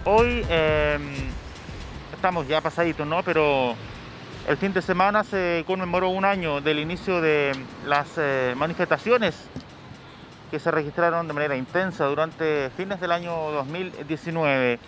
Hoy estamos ya pasaditos, ¿no? Pero el fin de semana se conmemoró un año del inicio de las manifestaciones que se registraron de manera intensa durante fines del año 2019.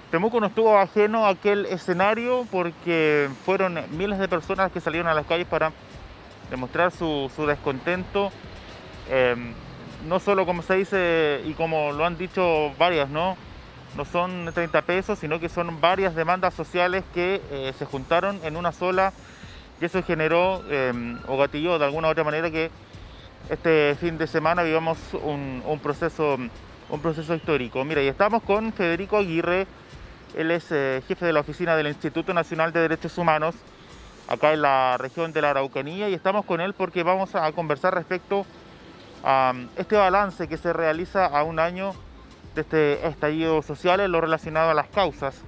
Temuco no estuvo ajeno a aquel escenario porque fueron miles de personas que salieron a las calles para demostrar su descontento. eh, no solo, como se dice y como lo han dicho varias, ¿no? No son 30 pesos, sino que son varias demandas sociales que se juntaron en una sola, y eso generó o gatilló de alguna u otra manera que este fin de semana vivamos un proceso histórico. Mira, y estamos con Federico Aguirre. Él es jefe de la oficina del Instituto Nacional de Derechos Humanos acá en la región de la Araucanía, y estamos con él porque vamos a conversar respecto a este balance que se realiza a un año de este estallido social en lo relacionado a las causas.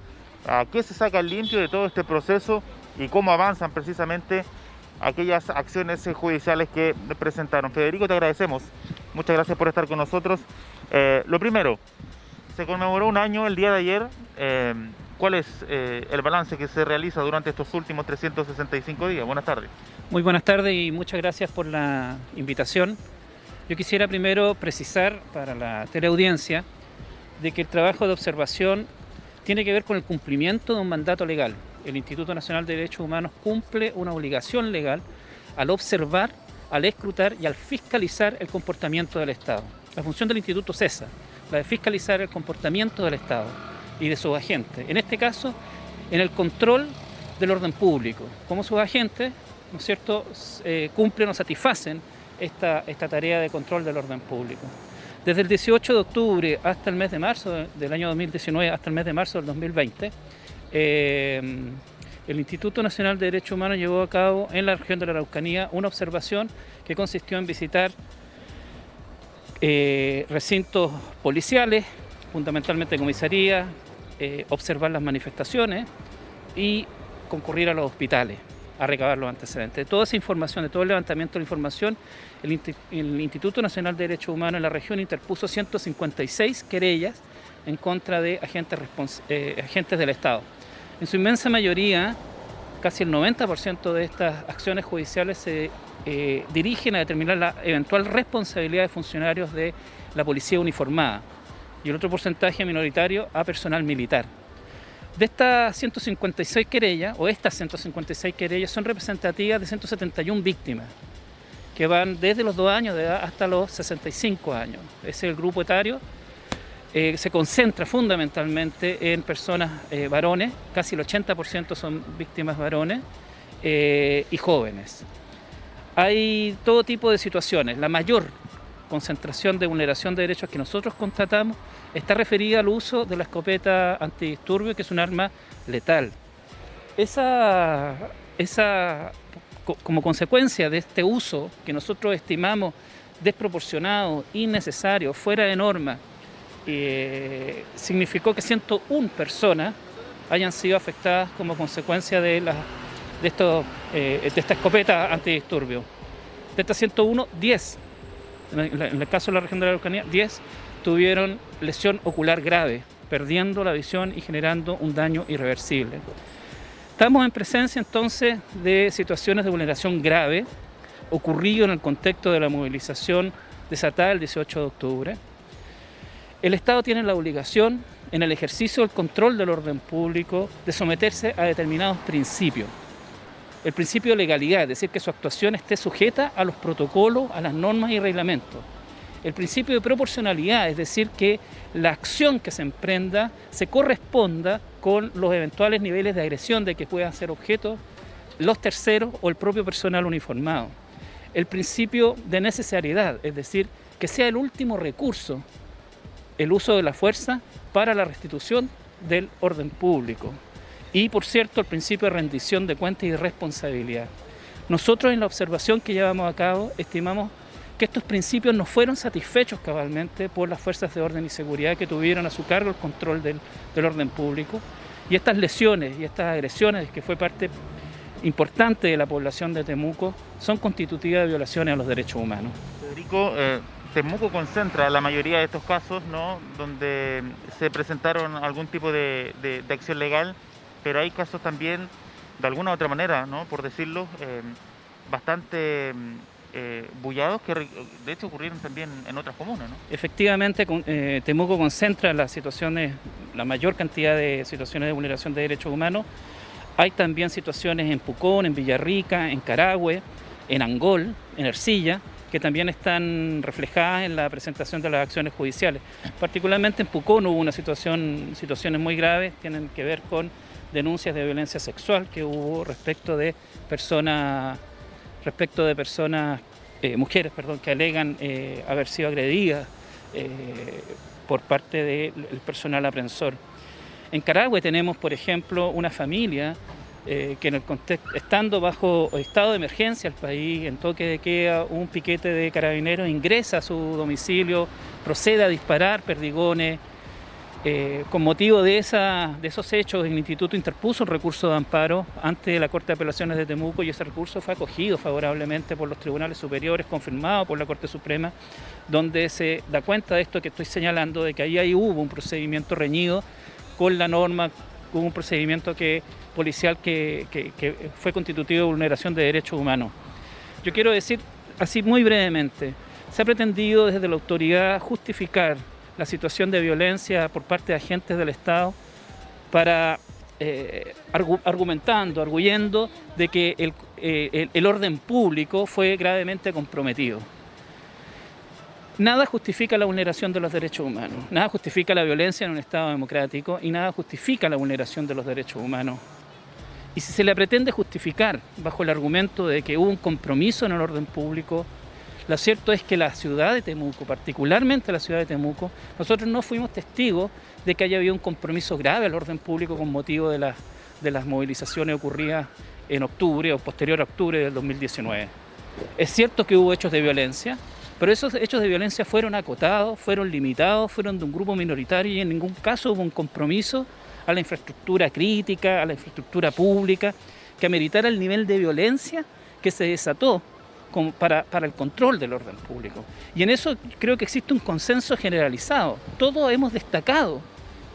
¿Qué se saca en limpio de todo este proceso y cómo avanzan precisamente aquellas acciones judiciales que presentaron? Federico, te agradecemos. Muchas gracias por estar con nosotros. Lo primero, se conmemoró un año el día de ayer. ¿Cuál es el balance que se realiza durante estos últimos 365 días? Buenas tardes. Muy buenas tardes y muchas gracias por la invitación. Yo quisiera primero precisar para la teleaudiencia de que el trabajo de observación tiene que ver con el cumplimiento de un mandato legal. El Instituto Nacional de Derechos Humanos cumple una obligación legal al observar, al escrutar y al fiscalizar el comportamiento del Estado. La función del Instituto es esa, la de fiscalizar el comportamiento del Estado y de sus agentes. En este caso, en el control del orden público. Como sus agentes, ¿no es cierto?, cumplen o satisfacen esta tarea de control del orden público. Desde el 18 de octubre hasta el mes de marzo del año 2019, hasta el mes de marzo del 2020, el Instituto Nacional de Derechos Humanos llevó a cabo en la región de la Araucanía una observación que consistió en visitar recintos policiales, fundamentalmente comisarías, observar las manifestaciones y concurrir a los hospitales a recabar los antecedentes. De toda esa información, de todo el levantamiento de la información, el Instituto Nacional de Derechos Humanos en la región interpuso 156 querellas en contra de agentes del Estado. En su inmensa mayoría, casi el 90% de estas acciones judiciales se dirigen a determinar la eventual responsabilidad de funcionarios de la policía uniformada y el otro porcentaje minoritario a personal militar. De estas 156 querellas, o estas 156 querellas, son representativas de 171 víctimas, que van desde los 2 años de edad hasta los 65 años. Ese es el grupo etario. Se concentra fundamentalmente en personas varones, casi el 80% son víctimas varones y jóvenes. Hay todo tipo de situaciones. La mayor concentración de vulneración de derechos que nosotros constatamos está referida al uso de la escopeta antidisturbios, que es un arma letal. Como consecuencia de este uso que nosotros estimamos desproporcionado, innecesario, fuera de norma, significó que 101 personas hayan sido afectadas como consecuencia de esta escopeta antidisturbios. De estas 101, 10, en el caso de la región de la Araucanía, 10 tuvieron lesión ocular grave, perdiendo la visión y generando un daño irreversible. Estamos en presencia entonces de situaciones de vulneración grave ocurrido en el contexto de la movilización desatada el 18 de octubre. El Estado tiene la obligación, en el ejercicio del control del orden público, de someterse a determinados principios. El principio de legalidad, es decir, que su actuación esté sujeta a los protocolos, a las normas y reglamentos. El principio de proporcionalidad, es decir, que la acción que se emprenda se corresponda con los eventuales niveles de agresión de que puedan ser objeto los terceros o el propio personal uniformado. El principio de necesariedad, es decir, que sea el último recurso el uso de la fuerza para la restitución del orden público. Y, por cierto, el principio de rendición de cuentas y de responsabilidad. Nosotros, en la observación que llevamos a cabo, estimamos que estos principios no fueron satisfechos cabalmente por las fuerzas de orden y seguridad que tuvieron a su cargo el control del orden público, y estas lesiones y estas agresiones, que fue parte importante de la población de Temuco, son constitutivas de violaciones a los derechos humanos. Federico, Temuco concentra la mayoría de estos casos, ¿no? Donde se presentaron algún tipo de acción legal, pero hay casos también, de alguna u otra manera, ¿no? Por decirlo, bastante bullados que de hecho ocurrieron también en otras comunas, ¿no? Efectivamente, Temuco concentra las situaciones, la mayor cantidad de situaciones de vulneración de derechos humanos. Hay también situaciones en Pucón, en Villarrica, en Carahue, en Angol, en Ercilla, que también están reflejadas en la presentación de las acciones judiciales. Particularmente en Pucón hubo situaciones muy graves, tienen que ver con denuncias de violencia sexual que hubo respecto de personas, mujeres, que alegan haber sido agredidas por parte del personal aprensor. En Carahue tenemos, por ejemplo, una familia que en el contexto, estando bajo estado de emergencia el país, en toque de queda, un piquete de carabineros ingresa a su domicilio, procede a disparar perdigones. Con motivo de esos hechos, el instituto interpuso un recurso de amparo ante la Corte de Apelaciones de Temuco y ese recurso fue acogido favorablemente por los tribunales superiores, confirmado por la Corte Suprema, donde se da cuenta de esto que estoy señalando, de que ahí hubo un procedimiento reñido con la norma, con un procedimiento policial que fue constitutivo de vulneración de derechos humanos. Yo quiero decir, así muy brevemente, se ha pretendido desde la autoridad justificar la situación de violencia por parte de agentes del Estado para arguyendo de que el orden público fue gravemente comprometido. Nada justifica la vulneración de los derechos humanos, nada justifica la violencia en un Estado democrático y nada justifica la vulneración de los derechos humanos. Y si se le pretende justificar bajo el argumento de que hubo un compromiso en el orden público, lo cierto es que la ciudad de Temuco, particularmente la ciudad de Temuco, nosotros no fuimos testigos de que haya habido un compromiso grave al orden público con motivo de las movilizaciones ocurridas en octubre o posterior a octubre del 2019. Es cierto que hubo hechos de violencia, pero esos hechos de violencia fueron acotados, fueron limitados, fueron de un grupo minoritario y en ningún caso hubo un compromiso a la infraestructura crítica, a la infraestructura pública, que ameritara el nivel de violencia que se desató para el control del orden público. Y en eso creo que existe un consenso generalizado. Todos hemos destacado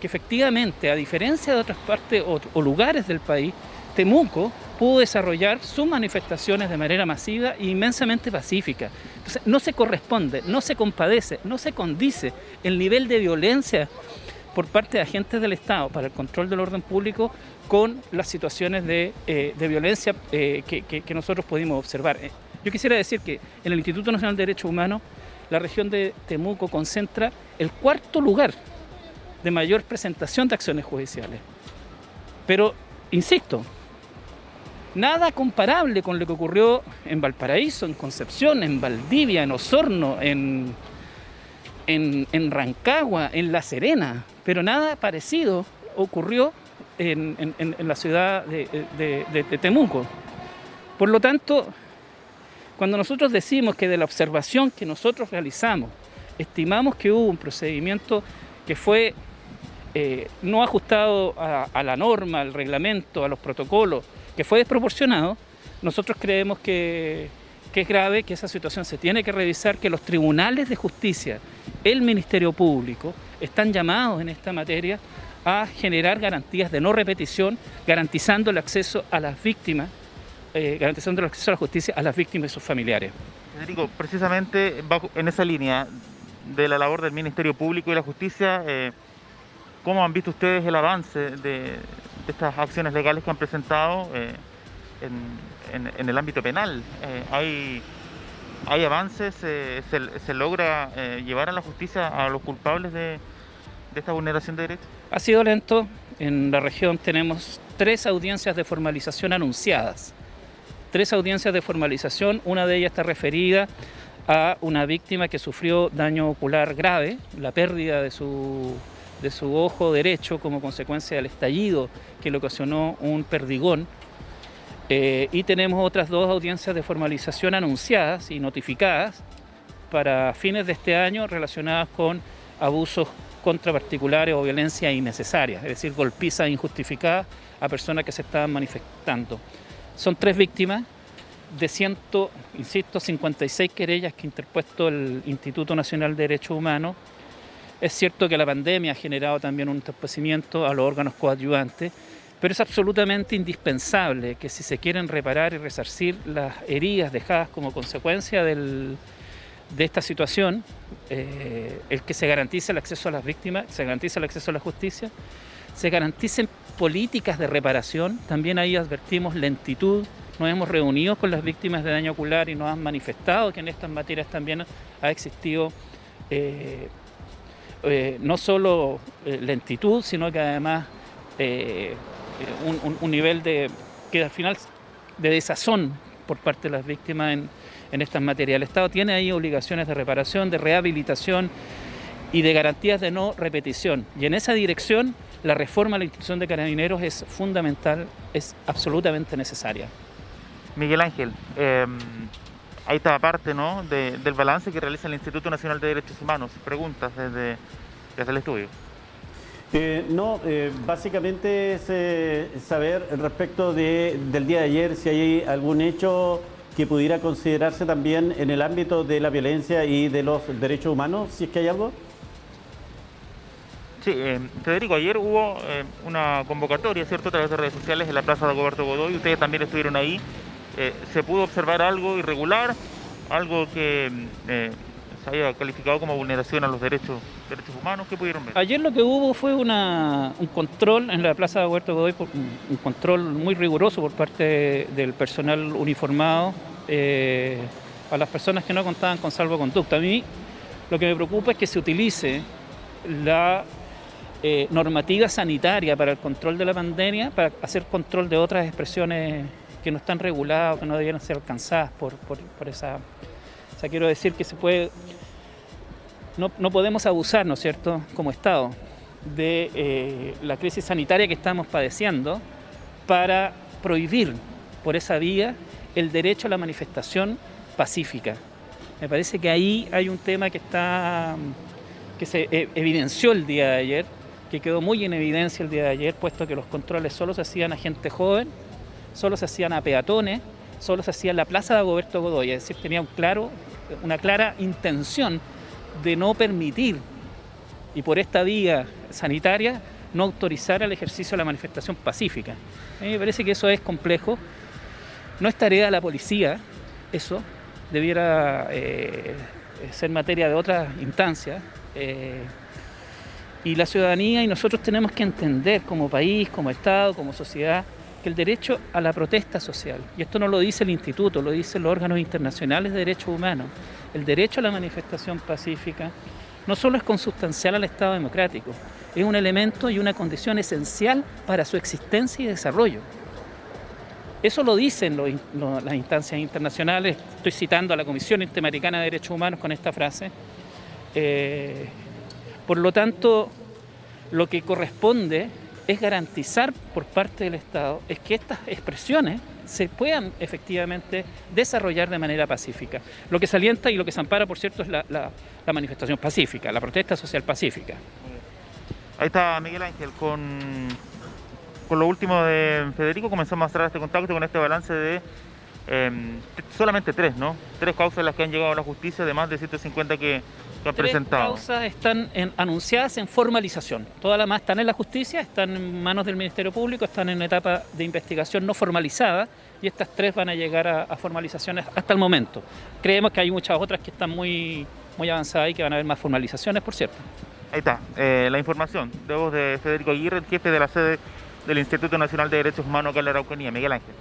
que efectivamente, a diferencia de otras partes o lugares del país, Temuco pudo desarrollar sus manifestaciones de manera masiva e inmensamente pacífica. Entonces, no se corresponde, no se compadece, no se condice el nivel de violencia por parte de agentes del Estado para el control del orden público con las situaciones de violencia que nosotros pudimos observar. Yo quisiera decir que en el Instituto Nacional de Derechos Humanos, la región de Temuco concentra el cuarto lugar de mayor presentación de acciones judiciales. Pero, insisto, nada comparable con lo que ocurrió en Valparaíso, en Concepción, en Valdivia, en Osorno, en Rancagua, en La Serena, pero nada parecido ocurrió en la ciudad de Temuco. Por lo tanto, cuando nosotros decimos que de la observación que nosotros realizamos, estimamos que hubo un procedimiento que fue no ajustado a la norma, al reglamento, a los protocolos, que fue desproporcionado, nosotros creemos que es grave, que esa situación se tiene que revisar, que los tribunales de justicia, el Ministerio Público, están llamados en esta materia a generar garantías de no repetición, garantizando el acceso a las víctimas, garantizando el acceso a la justicia a las víctimas y sus familiares. Federico, precisamente en esa línea de la labor del Ministerio Público y la Justicia, ¿cómo han visto ustedes el avance de estas acciones legales que han presentado en el ámbito penal? ¿Hay avances? ¿Se logra llevar a la justicia a los culpables de esta vulneración de derechos? Ha sido lento. En la región tenemos 3 audiencias de formalización anunciadas. 3 audiencias de formalización, una de ellas está referida a una víctima que sufrió daño ocular grave, la pérdida de su ojo derecho como consecuencia del estallido que le ocasionó un perdigón. Y tenemos otras 2 audiencias de formalización anunciadas y notificadas para fines de este año relacionadas con abusos contra particulares o violencia innecesaria, es decir, golpizas injustificadas a personas que se estaban manifestando. Son 3 víctimas de 56 querellas que ha interpuesto el Instituto Nacional de Derechos Humanos. Es cierto que la pandemia ha generado también un entorpecimiento a los órganos coadyuvantes, pero es absolutamente indispensable que si se quieren reparar y resarcir las heridas dejadas como consecuencia de esta situación, el que se garantice el acceso a las víctimas, se garantice el acceso a la justicia, se garanticen políticas de reparación. También ahí advertimos lentitud. Nos hemos reunido con las víctimas de daño ocular y nos han manifestado que en estas materias también ha existido no solo lentitud, sino que además un nivel que al final de desazón por parte de las víctimas en estas materias. El Estado tiene ahí obligaciones de reparación, de rehabilitación y de garantías de no repetición. Y en esa dirección la reforma a la institución de Carabineros es fundamental, es absolutamente necesaria. Miguel Ángel, ahí está parte, ¿no?, del balance que realiza el Instituto Nacional de Derechos Humanos. Preguntas desde el estudio. Básicamente es saber respecto del día de ayer si hay algún hecho que pudiera considerarse también en el ámbito de la violencia y de los derechos humanos, si es que hay algo. Sí, Federico, ayer hubo una convocatoria, ¿cierto?, a través de redes sociales en la Plaza de Dagoberto Godoy. Ustedes también estuvieron ahí. ¿Se pudo observar algo irregular, algo que se haya calificado como vulneración a los derechos humanos? ¿Qué pudieron ver? Ayer lo que hubo fue un control en la Plaza de Dagoberto Godoy, un control muy riguroso por parte del personal uniformado a las personas que no contaban con salvoconducto. A mí lo que me preocupa es que se utilice la normativa sanitaria para el control de la pandemia para hacer control de otras expresiones que no están reguladas o que no debieran ser alcanzadas por esa... O sea, quiero decir que se puede... No podemos abusar, ¿no es cierto?, como Estado, de la crisis sanitaria que estamos padeciendo para prohibir por esa vía el derecho a la manifestación pacífica. Me parece que ahí hay un tema que se evidenció el día de ayer, que quedó muy en evidencia el día de ayer, puesto que los controles solo se hacían a gente joven, solo se hacían a peatones, solo se hacía en la Plaza de Dagoberto Godoy, es decir, tenía una clara intención de no permitir, y por esta vía sanitaria, no autorizar el ejercicio de la manifestación pacífica. A mí me parece que eso es complejo, no es tarea de la policía, eso debiera ser materia de otras instancias, y la ciudadanía y nosotros tenemos que entender como país, como Estado, como sociedad, que el derecho a la protesta social, y esto no lo dice el Instituto, lo dicen los órganos internacionales de derechos humanos, el derecho a la manifestación pacífica no solo es consustancial al Estado democrático, es un elemento y una condición esencial para su existencia y desarrollo. Eso lo dicen las instancias internacionales, estoy citando a la Comisión Interamericana de Derechos Humanos con esta frase. Por lo tanto, lo que corresponde es garantizar por parte del Estado es que estas expresiones se puedan efectivamente desarrollar de manera pacífica. Lo que se alienta y lo que se ampara, por cierto, es la manifestación pacífica, la protesta social pacífica. Ahí está Miguel Ángel, con lo último de Federico comenzamos a hacer este contacto con este balance de solamente 3 causas las que han llegado a la justicia, de más de 150 que han presentado. 3 causas están anunciadas en formalización. Todas las demás están en la justicia, están en manos del Ministerio Público, están en etapa de investigación no formalizada y estas 3 van a llegar a formalizaciones hasta el momento. Creemos que hay muchas otras que están muy avanzadas y que van a haber más formalizaciones, por cierto. Ahí está, la información de voz de Federico Aguirre, el jefe de la sede del Instituto Nacional de Derechos Humanos acá en la Araucanía. Miguel Ángel.